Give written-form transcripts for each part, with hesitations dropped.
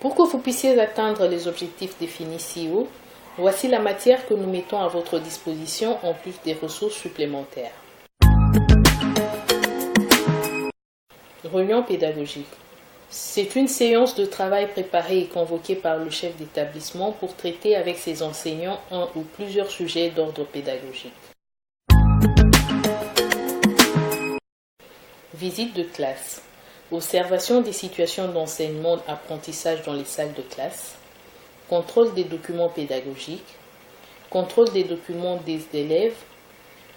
Pour que vous puissiez atteindre les objectifs définis ci haut, voici la matière que nous mettons à votre disposition en plus des ressources supplémentaires. Réunion pédagogique. C'est une séance de travail préparée et convoquée par le chef d'établissement pour traiter avec ses enseignants un ou plusieurs sujets d'ordre pédagogique. Visite de classe. Observation des situations d'enseignement-apprentissage dans les salles de classe. Contrôle des documents pédagogiques. Contrôle des documents des élèves.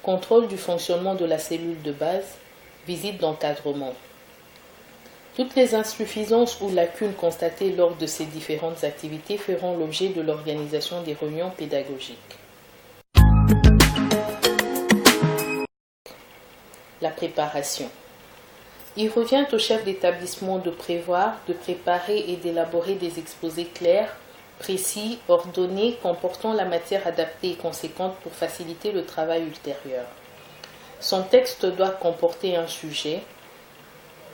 Contrôle du fonctionnement de la cellule de base. Visite d'encadrement. Toutes les insuffisances ou lacunes constatées lors de ces différentes activités feront l'objet de l'organisation des réunions pédagogiques. La préparation. Il revient au chef d'établissement de prévoir, de préparer et d'élaborer des exposés clairs, précis, ordonnés, comportant la matière adaptée et conséquente pour faciliter le travail ultérieur. Son texte doit comporter un sujet,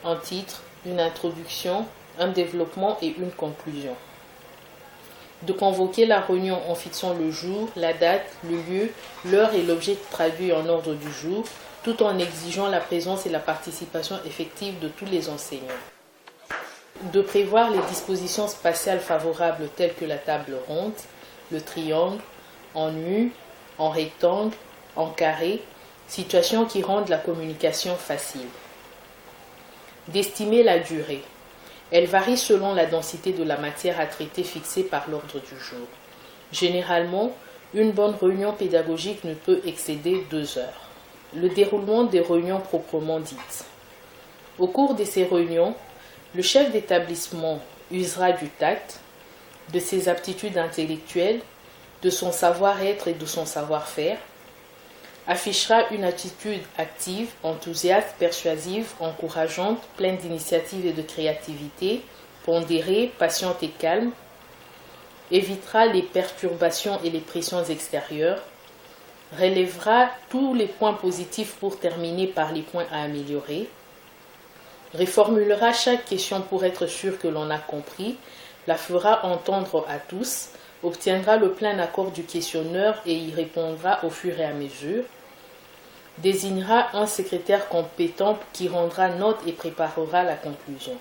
un titre, une introduction, un développement et une conclusion. De convoquer la réunion en fixant le jour, la date, le lieu, l'heure et l'objet traduit en ordre du jour, tout en exigeant la présence et la participation effective de tous les enseignants. De prévoir les dispositions spatiales favorables telles que la table ronde, le triangle, en U, en rectangle, en carré, situations qui rendent la communication facile. D'estimer la durée. Elle varie selon la densité de la matière à traiter fixée par l'ordre du jour. Généralement, une bonne réunion pédagogique ne peut excéder 2 heures. Le déroulement des réunions proprement dites. Au cours de ces réunions, le chef d'établissement usera du tact, de ses aptitudes intellectuelles, de son savoir-être et de son savoir-faire, affichera une attitude active, enthousiaste, persuasive, encourageante, pleine d'initiative et de créativité, pondérée, patiente et calme, évitera les perturbations et les pressions extérieures, relèvera tous les points positifs pour terminer par les points à améliorer, reformulera chaque question pour être sûr que l'on a compris, la fera entendre à tous, obtiendra le plein accord du questionneur et y répondra au fur et à mesure, désignera un secrétaire compétent qui rendra note et préparera la conclusion.